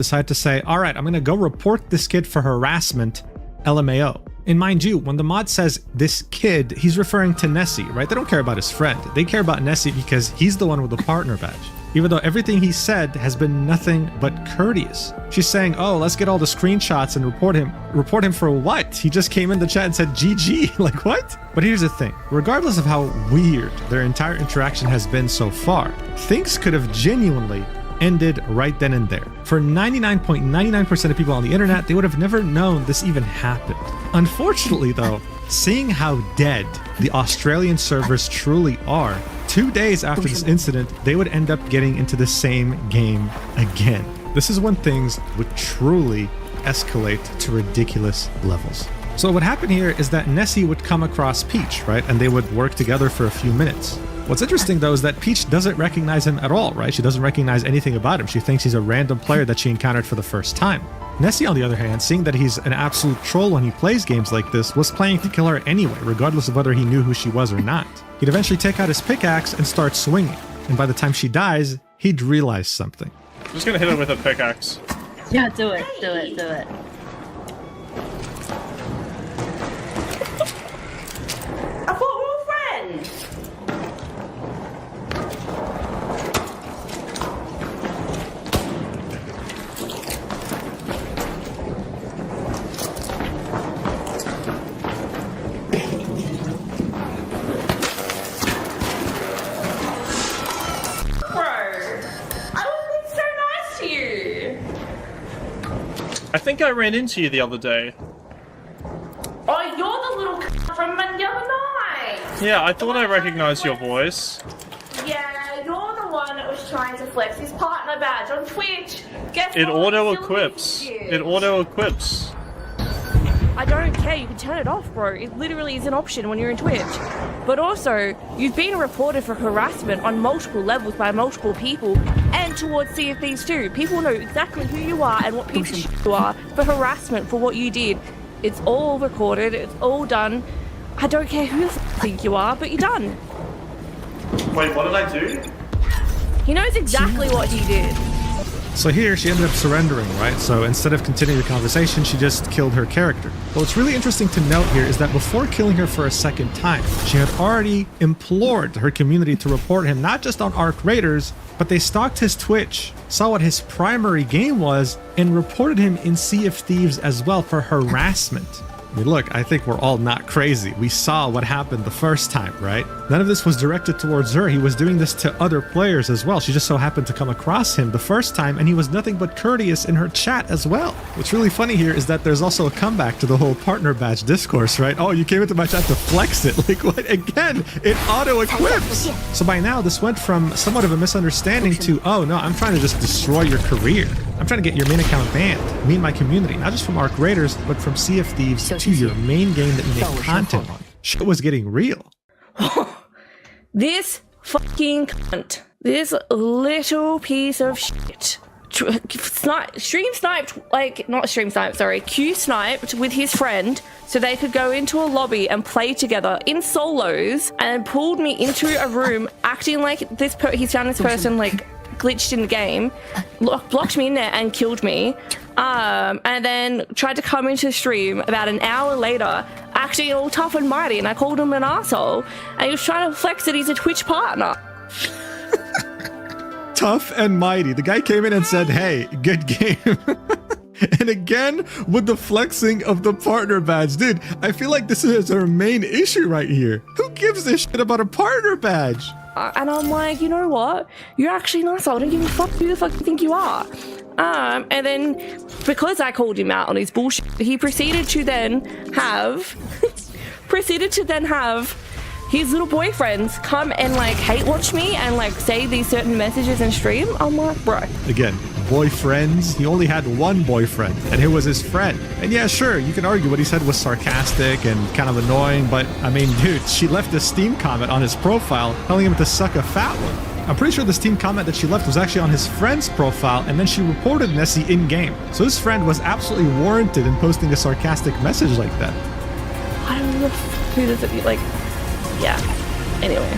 decide to say, all right, I'm going to go report this kid for harassment, LMAO. And mind you, when the mod says this kid, he's referring to Nessie, right? They don't care about his friend. They care about Nessie because he's the one with the partner badge. Even though everything he said has been nothing but courteous. She's saying, oh, let's get all the screenshots and report him. Report him for what? He just came in the chat and said GG. Like what? But here's the thing. Regardless of how weird their entire interaction has been so far, things could have genuinely ended right then and there. For 99.99% of people on the internet, they would have never known this even happened. Unfortunately though, seeing how dead the Australian servers truly are, 2 days after this incident, they would end up getting into the same game again. This is when things would truly escalate to ridiculous levels. So what happened here is that Nessie would come across Peach, right? And they would work together for a few minutes. What's interesting though is that Peach doesn't recognize him at all, right? She doesn't recognize anything about him. She thinks he's a random player that she encountered for the first time. Nessie, on the other hand, seeing that he's an absolute troll when he plays games like this, was planning to kill her anyway, regardless of whether he knew who she was or not. He'd eventually take out his pickaxe and start swinging, and by the time she dies, he'd realize something. I'm just gonna hit her with a pickaxe. Yeah, do it, do it, do it. I thought we were friends. I think I ran into you the other day. Oh, you're the little c from the other night. Yeah, I thought I recognized your voice. Yeah, you're the one that was trying to flex his partner badge on Twitch. Guess It what? auto-equips. It auto-equips. I don't care, you can turn it off, bro. It literally is an option when you're in Twitch. But also, you've been reported for harassment on multiple levels by multiple people and towards CFBs too. People know exactly who you are and what piece of shit you are for harassment for what you did. It's all recorded, it's all done. I don't care who you think you are, but you're done. Wait, what did I do? He knows exactly what he did. So here, she ended up surrendering, right? So instead of continuing the conversation, she just killed her character. But what's really interesting to note here is that before killing her for a second time, she had already implored her community to report him not just on Arc Raiders, but they stalked his Twitch, saw what his primary game was, and reported him in Sea of Thieves as well for harassment. I mean, look, I think we're all not crazy. We saw what happened the first time, right? None of this was directed towards her. He was doing this to other players as well. She just so happened to come across him the first time, and he was nothing but courteous in her chat as well. What's really funny here is that there's also a comeback to the whole partner badge discourse, right? Oh, you came into my chat to flex it. Like, what? Again, it auto-equips. So by now, this went from somewhat of a misunderstanding to, oh no, I'm trying to just destroy your career. I'm trying to get your main account banned. Me and my community, not just from Arc Raiders, but from Sea of Thieves to your main game that you make content on. Shit was getting real. This fucking cunt. This little piece of shit. Q sniped with his friend so they could go into a lobby and play together in solos, and pulled me into a room acting like he's found this person like glitched in the game, blocked me in there and killed me, and then tried to come into the stream about an hour later acting all tough and mighty, and I called him an asshole, and he was trying to flex that he's a Twitch partner. Tough and mighty. The guy came in and said, hey, good game. And again, with the flexing of the partner badge. Dude, I feel like this is our main issue right here. Who gives a shit about a partner badge? And I'm like, you know what? You're actually an asshole. I don't give a fuck who the fuck you think you are. And then, because I called him out on his bullshit, he proceeded to then have his little boyfriends come and like hate watch me and like say these certain messages in stream. I'm like, bro. Again, boyfriends. He only had one boyfriend, and it was his friend. And yeah, sure, you can argue what he said was sarcastic and kind of annoying, but I mean, dude, she left a Steam comment on his profile telling him to suck a fat one. I'm pretty sure the Steam comment that she left was actually on his friend's profile, and then she reported Nessie in-game. So his friend was absolutely warranted in posting a sarcastic message like that. I don't know who does it, like, yeah. Anyway.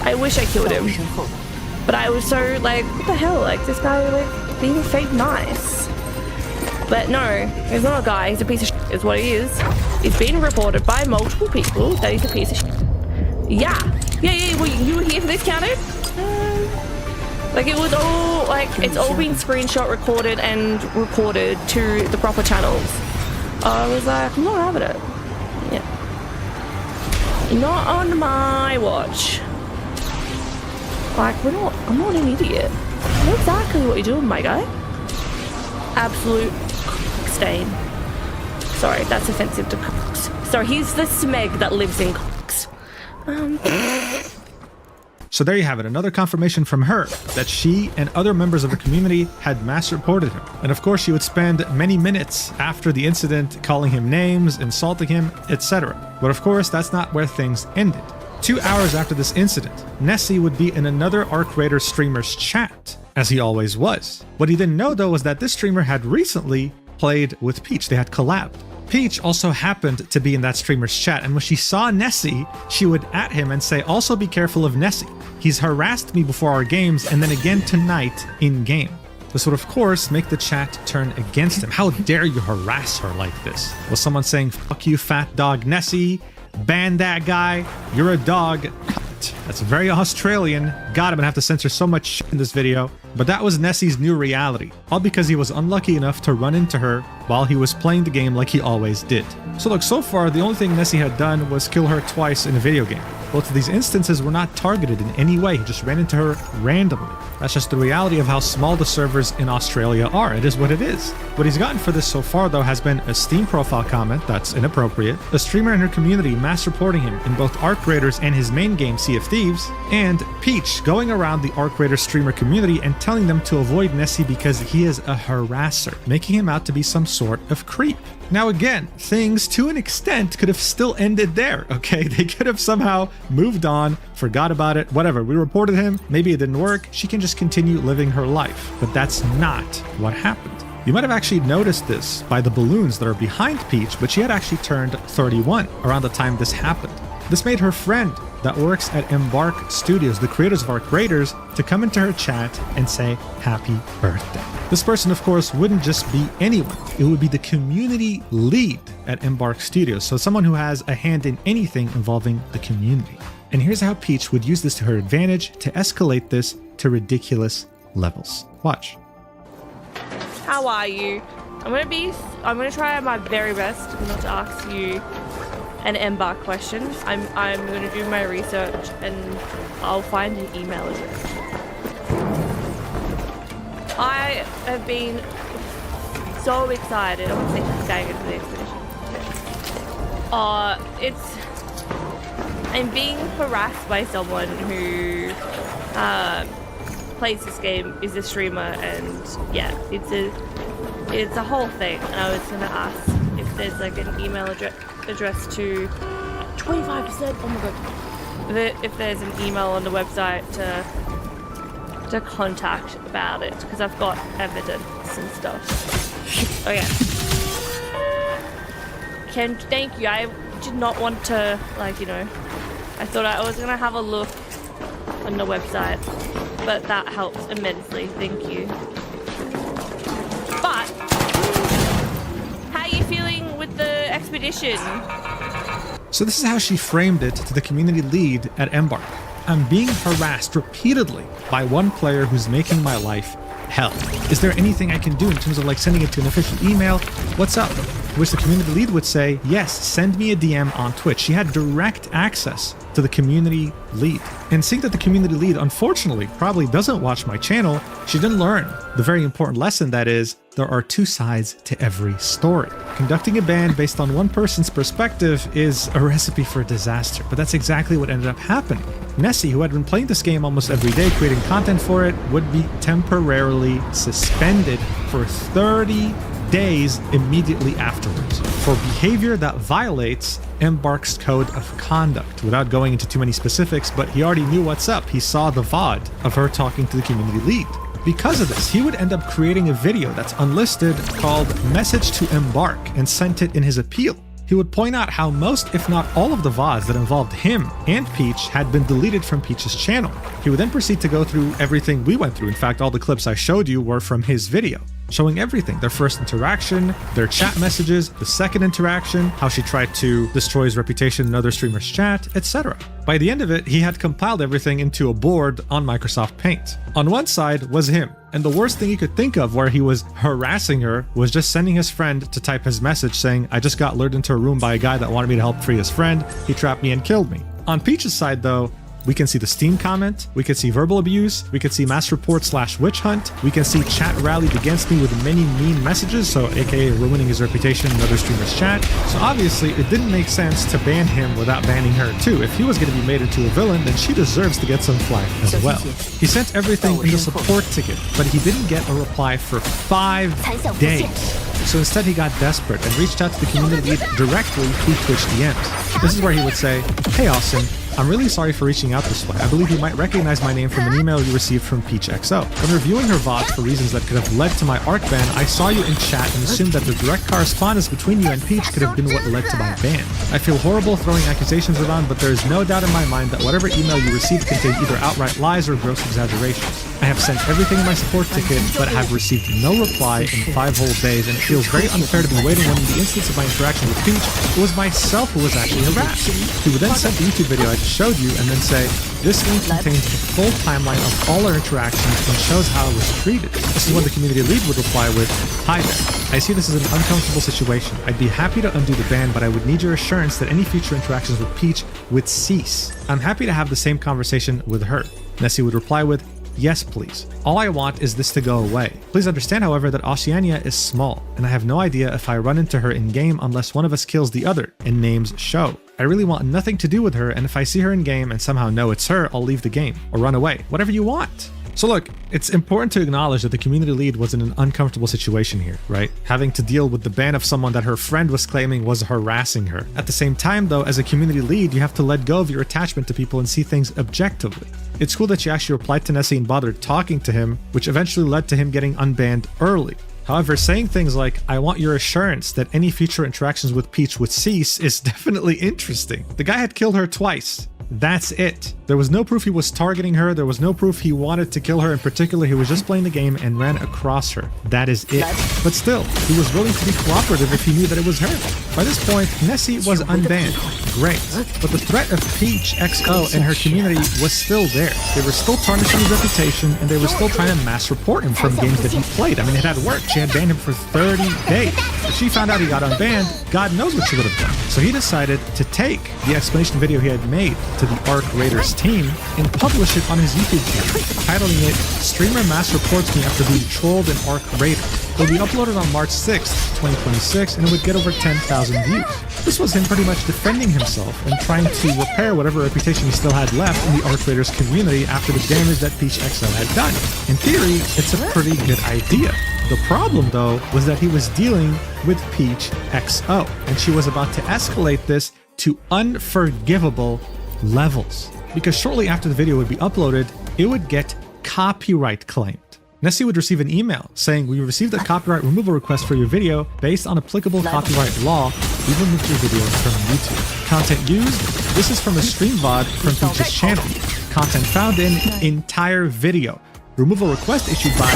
I wish I killed him. But I was so, like, what the hell? Like, this guy, like, being fake nice. But no, he's not a guy, he's a piece of shit is what he is. It's been reported by multiple people that he's a piece of shit. Yeah, well, you were here for this, counted? Like it was all, like, it's all been screenshot recorded and reported to the proper channels. I was like, I'm not having it. Yeah. Not on my watch. Like, I'm not an idiot. I know exactly what you're doing, my guy. Absolute stain. Sorry, that's offensive to cocks. Sorry, he's the smeg that lives in cocks. So there you have it, another confirmation from her that she and other members of the community had mass reported him. And of course, she would spend many minutes after the incident calling him names, insulting him, etc. But of course, that's not where things ended. 2 hours after this incident, Nessie would be in another Arc Raider streamer's chat, as he always was. What he didn't know though was that this streamer had recently played with Peach. They had collabed. Peach also happened to be in that streamer's chat, and when she saw Nessie, she would at him and say, also be careful of Nessie. He's harassed me before our games and then again tonight in-game. This would of course make the chat turn against him. How dare you harass her like this? Was someone saying, fuck you fat dog Nessie, ban that guy, you're a dog. That's very Australian. God, I'm gonna have to censor so much shit in this video. But that was Nessie's new reality, all because he was unlucky enough to run into her while he was playing the game like he always did. So look, so far, the only thing Nessie had done was kill her twice in a video game. Both of these instances were not targeted in any way, he just ran into her randomly. That's just the reality of how small the servers in Australia are. It is what it is. What he's gotten for this so far, though, has been a Steam profile comment that's inappropriate, a streamer in her community mass reporting him in both Arc Raiders and his main game, Sea of Thieves, and Peach going around the Arc Raider streamer community and telling them to avoid Nessie because he is a harasser, making him out to be some sort of creep. Now again, things to an extent could have still ended there, okay? They could have somehow moved on, forgot about it, whatever. We reported him, maybe it didn't work, she can just continue living her life. But that's not what happened. You might have actually noticed this by the balloons that are behind Peach, but she had actually turned 31 around the time this happened. This made her friend that works at Embark Studios, the creators of Arc Raiders, to come into her chat and say happy birthday. This person, of course, wouldn't just be anyone. It would be the community lead at Embark Studios, so someone who has a hand in anything involving the community. And here's how Peach would use this to her advantage to escalate this to ridiculous levels. Watch. How are you? I'm gonna try my very best not to ask you an Embark question. I'm gonna do my research and I'll find an email address. I have been so excited. I'm going to the expedition. I'm being harassed by someone who plays this game, is a streamer, and yeah, it's a whole thing. And I was gonna ask if there's like an email address to 25%. Oh my god! If there's an email on the website to contact about it, because I've got evidence and stuff. Okay. Thank you. I did not want to, like, you know, I thought I was gonna have a look on the website, but that helps immensely. Thank you. But how are you feeling with the expedition? So this is how she framed it to the community lead at Embark. I'm being harassed repeatedly by one player who's making my life hell. Is there anything I can do in terms of like sending it to an official email? What's up? To which the community lead would say, yes, send me a DM on Twitch. She had direct access to the community lead. And seeing that the community lead, unfortunately, probably doesn't watch my channel, she didn't learn the very important lesson that is, there are two sides to every story. Conducting a band based on one person's perspective is a recipe for disaster, but that's exactly what ended up happening. Nessie, who had been playing this game almost every day, creating content for it, would be temporarily suspended for 30 days immediately afterwards for behavior that violates Embark's code of conduct. Without going into too many specifics, but he already knew what's up. He saw the VOD of her talking to the community lead. Because of this, he would end up creating a video that's unlisted called Message to Embark and sent it in his appeal. he would point out how most, if not all of the VODs that involved him and Peach had been deleted from Peach's channel. He would then proceed to go through everything we went through. In fact, all the clips I showed you were from his video, showing everything: their first interaction, their chat messages, the second interaction, how she tried to destroy his reputation in other streamers' chat, etc. By the end of it, he had compiled everything into a board on Microsoft Paint. On one side was him, and the worst thing he could think of where he was harassing her was just sending his friend to type his message saying, "I just got lured into a room by a guy that wanted me to help free his friend. He trapped me and killed me." On Peach's side though, we can see the Steam comment, we can see verbal abuse, we can see mass report / witch hunt, we can see chat rallied against me with many mean messages, so aka ruining his reputation in other streamers' chat. So obviously it didn't make sense to ban him without banning her too. If he was going to be made into a villain, then she deserves to get some flack as well. He sent everything in the support ticket, but he didn't get a reply for 5 days. So instead he got desperate and reached out to the community lead directly through Twitch DMs. This is where he would say, "Hey Austin, I'm really sorry for reaching out this way. I believe you might recognize my name from an email you received from Peach XO. When reviewing her VODs for reasons that could have led to my ARC ban, I saw you in chat and assumed that the direct correspondence between you and Peach could have been what led to my ban. I feel horrible throwing accusations around, but there is no doubt in my mind that whatever email you received contained either outright lies or gross exaggerations. I have sent everything in my support ticket, but have received no reply in 5 whole days, and it feels very unfair to be waiting when in the instance of my interaction with Peach, it was myself who was actually harassed." He would then send the YouTube video I just showed you and then say, "This link contains the full timeline of all our interactions and shows how I was treated." This is when the community lead would reply with, "Hi there. I see this is an uncomfortable situation. I'd be happy to undo the ban, but I would need your assurance that any future interactions with Peach would cease. I'm happy to have the same conversation with her." Nessie would reply with, "Yes, please. All I want is this to go away. Please understand, however, that Oceania is small, and I have no idea if I run into her in-game unless one of us kills the other, and names show. I really want nothing to do with her, and if I see her in-game and somehow know it's her, I'll leave the game, or run away. Whatever you want." So look, it's important to acknowledge that the community lead was in an uncomfortable situation here, right? Having to deal with the ban of someone that her friend was claiming was harassing her. At the same time though, as a community lead, you have to let go of your attachment to people and see things objectively. It's cool that she actually replied to Nessie and bothered talking to him, which eventually led to him getting unbanned early. However, saying things like, "I want your assurance that any future interactions with Peach would cease" is definitely interesting. The guy had killed her twice. That's it. There was no proof he was targeting her. There was no proof he wanted to kill her in particular. He was just playing the game and ran across her. That is it. But still, he was willing to be cooperative if he knew that it was her. By this point, Nessie was unbanned. Great. But the threat of Peach XO and her community was still there. They were still tarnishing his reputation, and they were still trying to mass report him from games that he played. I mean, it had worked. She had banned him for 30 days. If she found out he got unbanned, God knows what she would have done. So he decided to take the explanation video he had made to the ARC Raiders team and publish it on his YouTube channel, titling it "Streamer Mass Reports Me After Being Trolled in ARC Raiders." It would be uploaded on March 6th, 2026, and it would get over 10,000 views. This was him pretty much defending himself and trying to repair whatever reputation he still had left in the ARC Raiders community after the damage that Peach XO had done. In theory, it's a pretty good idea. The problem, though, was that he was dealing with Peach XO, and she was about to escalate this to unforgivable levels. Because shortly after the video would be uploaded, it would get copyright claimed. Nessie would receive an email saying, "We received a copyright removal request for your video. Based on applicable copyright law, we removed your video from YouTube. Content used, this is from a stream VOD from Peach's channel. Content found in entire video. Removal request issued by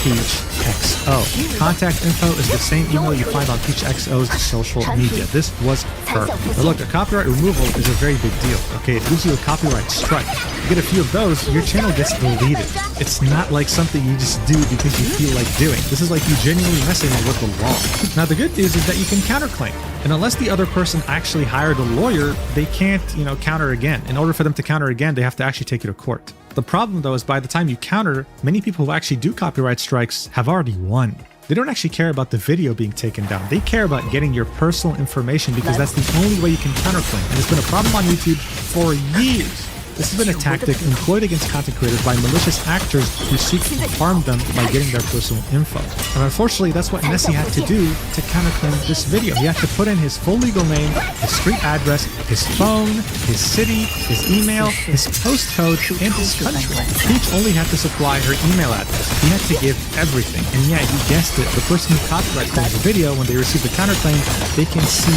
Peach XO. Contact info is the same email you find on Peach XO's social media." This was her. But look, a copyright removal is a very big deal, okay? It gives you a copyright strike. You get a few of those, your channel gets deleted. It's not like something you just do because you feel like doing. This is like you genuinely messing with the law. Now, the good news is that you can counterclaim. And unless the other person actually hired a lawyer, they can't, counter again. In order for them to counter again, they have to actually take you to court. The problem, though, is by the time you counter, many people who actually do copyright strikes have already won. They don't actually care about the video being taken down. They care about getting your personal information because that's the only way you can counterclaim. And it's been a problem on YouTube for years. This has been a tactic employed against content creators by malicious actors who seek to harm them by getting their personal info. And unfortunately, that's what Nessie had to do to counterclaim this video. He had to put in his full legal name, his street address, his phone, his city, his email, his postcode, and his country. Peach only had to supply her email address. He had to give everything. And yeah, you guessed it, the person who copyright claims the video, when they receive the counterclaim, they can see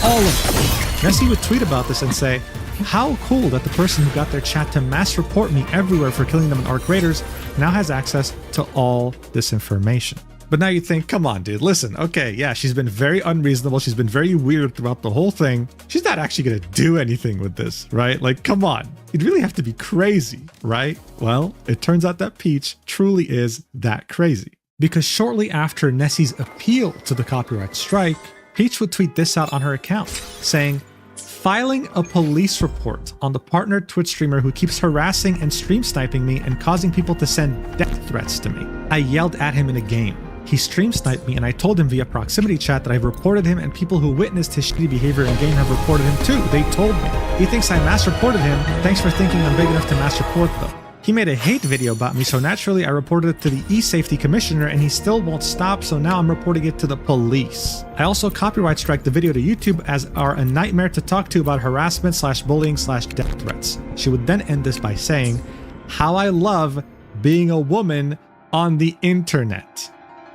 all of it. Nessie would tweet about this and say, how cool that the person who got their chat to mass report me everywhere for killing them in Arc Raiders now has access to all this information. But now you think, come on, dude, listen, okay, yeah, she's been very unreasonable. She's been very weird throughout the whole thing. She's not actually going to do anything with this, right? Like, come on. You'd really have to be crazy, right? Well, it turns out that Peach truly is that crazy. Because shortly after Nessie's appeal to the copyright strike, Peach would tweet this out on her account, saying, filing a police report on the partner Twitch streamer who keeps harassing and stream sniping me and causing people to send death threats to me. I yelled at him in a game. He stream sniped me and I told him via proximity chat that I've reported him and people who witnessed his shitty behavior in game have reported him too. They told me. He thinks I mass reported him. Thanks for thinking I'm big enough to mass report though. He made a hate video about me, so naturally I reported it to the eSafety commissioner and he still won't stop, so now I'm reporting it to the police. I also copyright strike the video to YouTube as are a nightmare to talk to about harassment / bullying / death threats. She would then end this by saying, how I love being a woman on the internet.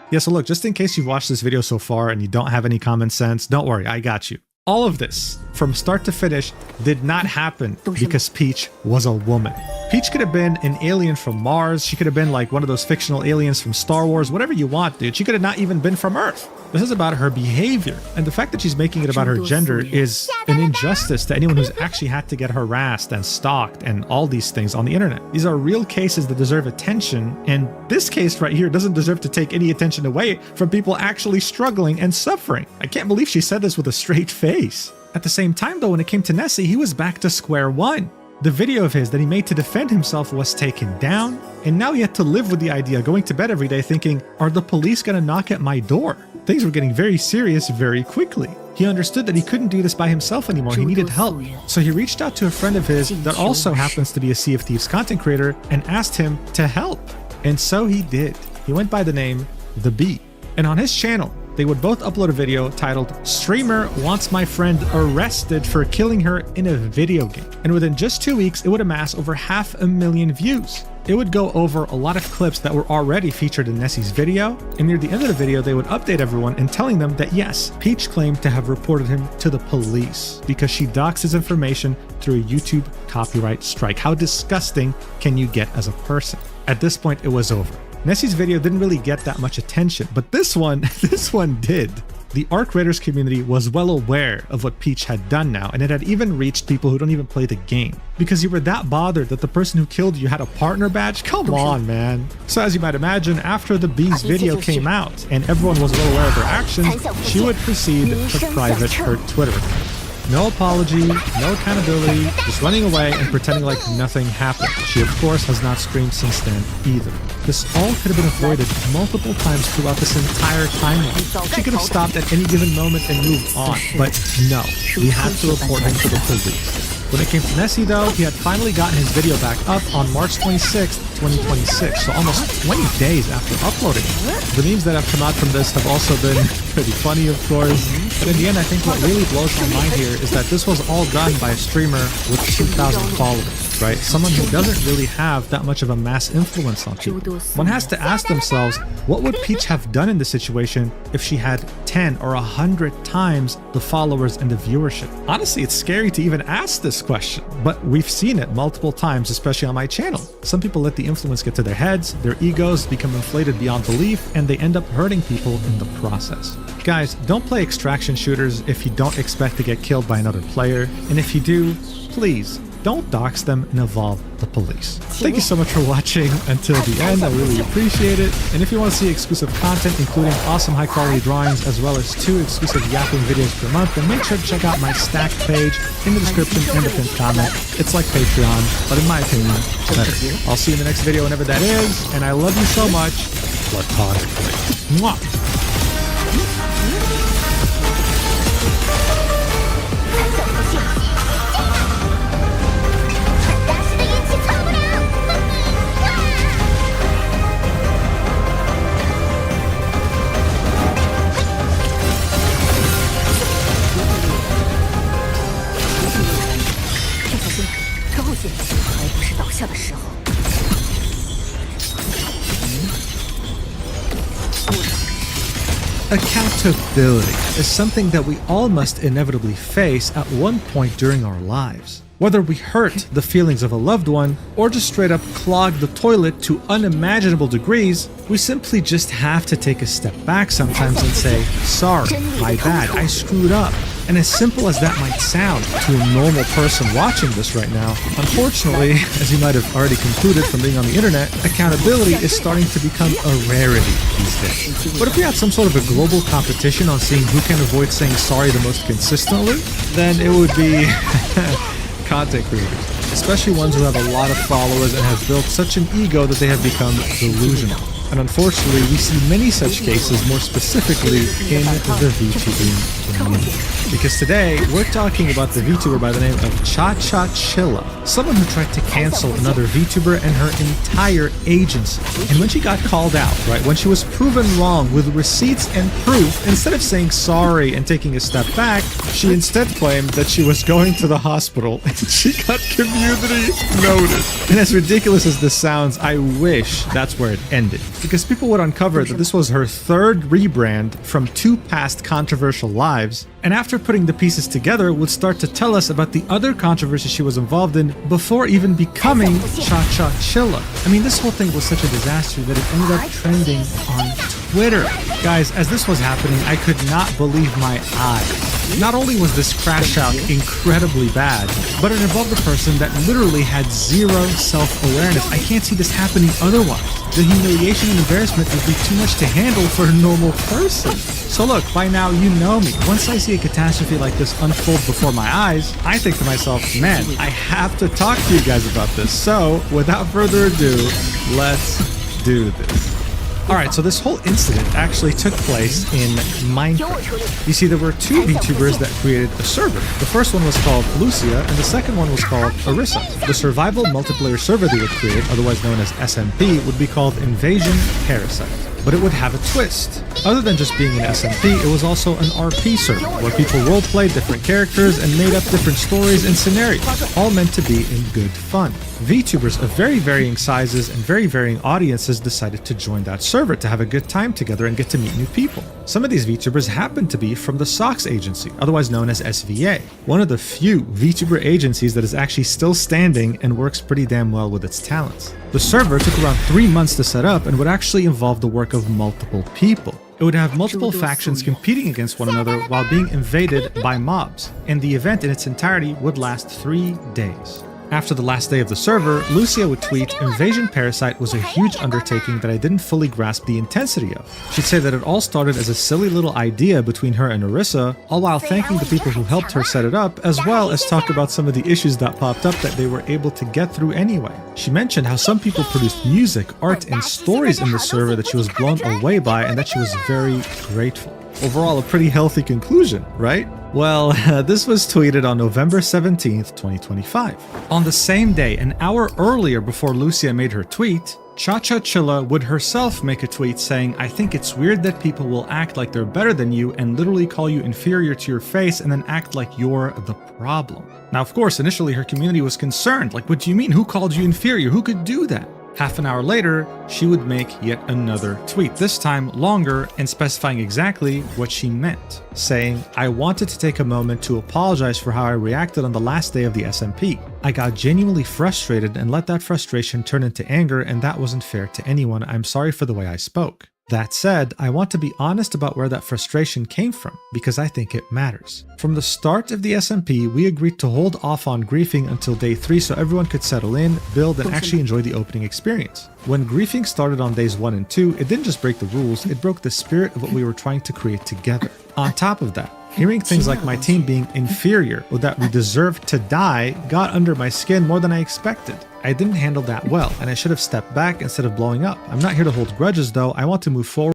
Yeah, so look, just in case you've watched this video so far and you don't have any common sense, don't worry, I got you. All of this, from start to finish, did not happen because Peach was a woman. Peach could have been an alien from Mars. She could have been like one of those fictional aliens from Star Wars, whatever you want, dude. She could have not even been from Earth. This is about her behavior. And the fact that she's making it about her gender is an injustice to anyone who's actually had to get harassed and stalked and all these things on the internet. These are real cases that deserve attention. And this case right here doesn't deserve to take any attention away from people actually struggling and suffering. I can't believe she said this with a straight face. At the same time though, when it came to Nessie, he was back to square one. The video of his that he made to defend himself was taken down, and now he had to live with the idea, going to bed every day thinking, are the police gonna knock at my door? Things were getting very serious very quickly. He understood that he couldn't do this by himself anymore, he needed help. So he reached out to a friend of his that also happens to be a Sea of Thieves content creator and asked him to help. And so he did. He went by the name The Bee. And on his channel, they would both upload a video titled Streamer Wants My Friend Arrested for Killing Her in a Video Game. And within just 2 weeks, it would amass over 500,000 views. It would go over a lot of clips that were already featured in Nessie's video, and near the end of the video, they would update everyone and telling them that yes, Peach claimed to have reported him to the police because she doxed his information through a YouTube copyright strike. How disgusting can you get as a person? At this point, it was over. Nessie's video didn't really get that much attention, but this one did. The Arc Raiders community was well aware of what Peach had done now, and it had even reached people who don't even play the game. Because you were that bothered that the person who killed you had a partner badge? Come on, man. So as you might imagine, after the Bee's video came out and everyone was well aware of her actions, she would proceed to private her Twitter account. No apology, no accountability, just running away and pretending like nothing happened. She of course has not streamed since then either. This all could have been avoided multiple times throughout this entire timeline. She could have stopped at any given moment and moved on, but no, we had to report him to the police. When it came to Nessie though, he had finally gotten his video back up on March 26th, 2026, so almost 20 days after uploading it. The memes that have come out from this have also been pretty funny, of course, but in the end I think what really blows my mind here is that this was all done by a streamer with 2,000 followers, right? Someone who doesn't really have that much of a mass influence on people. One has to ask themselves, what would Peach have done in this situation if she had 10 or 100 times the followers and the viewership? Honestly, it's scary to even ask this question, but we've seen it multiple times, especially on my channel. Some people let the influence get to their heads, their egos become inflated beyond belief, and they end up hurting people in the process. Guys, don't play extraction shooters if you don't expect to get killed by another player, and if you do, please don't dox them and involve the police. Thank you so much for watching until the end. I really appreciate it. And if you want to see exclusive content, including awesome high quality drawings, as well as 2 exclusive yapping videos per month, then make sure to check out my stacked page in the description and the pinned comment. It's like Patreon, but in my opinion, better. I'll see you in the next video whenever that is, and I love you so much. Platonically. Mwah! Accountability is something that we all must inevitably face at one point during our lives. Whether we hurt the feelings of a loved one or just straight up clog the toilet to unimaginable degrees, we simply just have to take a step back sometimes and say, sorry, my bad, I screwed up. And as simple as that might sound to a normal person watching this right now, unfortunately, as you might have already concluded from being on the internet, accountability is starting to become a rarity these days. But if we had some sort of a global competition on seeing who can avoid saying sorry the most consistently, then it would be content creators, especially ones who have a lot of followers and have built such an ego that they have become delusional. And unfortunately, we see many such cases, more specifically in the VTubing community. Because today, we're talking about the VTuber by the name of Cha-Cha-Chilla, someone who tried to cancel another VTuber and her entire agency. And when she got called out, right, when she was proven wrong with receipts and proof, instead of saying sorry and taking a step back, she instead claimed that she was going to the hospital and she got community notice. And as ridiculous as this sounds, I wish that's where it ended. Because people would uncover that this was her third rebrand from 2 past controversial lives, and after putting the pieces together would start to tell us about the other controversies she was involved in before even becoming Cha-Cha-Chilla. I mean, this whole thing was such a disaster that it ended up trending on Twitter. Guys, as this was happening, I could not believe my eyes. Not only was this crash out incredibly bad, but it involved a person that literally had zero self-awareness. I can't see this happening otherwise. The humiliation and embarrassment would be too much to handle for a normal person. So look, by now you know me. Once I see a catastrophe like this unfold before my eyes, I think to myself, man, I have to talk to you guys about this. So without further ado, let's do this. Alright, so this whole incident actually took place in Minecraft. You see, there were 2 VTubers that created a server. The first one was called Lucia, and the second one was called Arissa. The survival multiplayer server they would create, otherwise known as SMP, would be called Invasion Parasite. But it would have a twist. Other than just being an SMP, it was also an RP server, where people roleplayed different characters and made up different stories and scenarios, all meant to be in good fun. VTubers of very varying sizes and very varying audiences decided to join that server to have a good time together and get to meet new people. Some of these VTubers happened to be from the Socks agency, otherwise known as SVA, one of the few VTuber agencies that is actually still standing and works pretty damn well with its talents. The server took around 3 months to set up and would actually involve the work of multiple people. It would have multiple factions competing against one another while being invaded by mobs, and the event in its entirety would last 3 days. After the last day of the server, Lucia would tweet, "Invasion Parasite was a huge undertaking that I didn't fully grasp the intensity of." She'd say that it all started as a silly little idea between her and Arissa, all while thanking the people who helped her set it up, as well as talk about some of the issues that popped up that they were able to get through anyway. She mentioned how some people produced music, art, and stories in the server that she was blown away by and that she was very grateful. Overall, a pretty healthy conclusion, right? Well, this was tweeted on November 17th, 2025. On the same day, an hour earlier before Lucia made her tweet, Cha-Cha-Chilla would herself make a tweet saying, "I think it's weird that people will act like they're better than you and literally call you inferior to your face and then act like you're the problem." Now, of course, initially her community was concerned, like, what do you mean? Who called you inferior? Who could do that? Half an hour later, she would make yet another tweet, this time longer and specifying exactly what she meant, saying, "I wanted to take a moment to apologize for how I reacted on the last day of the SMP. I got genuinely frustrated and let that frustration turn into anger, and that wasn't fair to anyone. I'm sorry for the way I spoke. That said, I want to be honest about where that frustration came from, because I think it matters. From the start of the SMP, we agreed to hold off on griefing until day 3 so everyone could settle in, build, and actually enjoy the opening experience. When griefing started on days 1 and 2, it didn't just break the rules, it broke the spirit of what we were trying to create together. On top of that, hearing things like my team being inferior or that we deserved to die got under my skin more than I expected. I didn't handle that well, and I should have stepped back instead of blowing up. I'm not here to hold grudges though, I want to move forward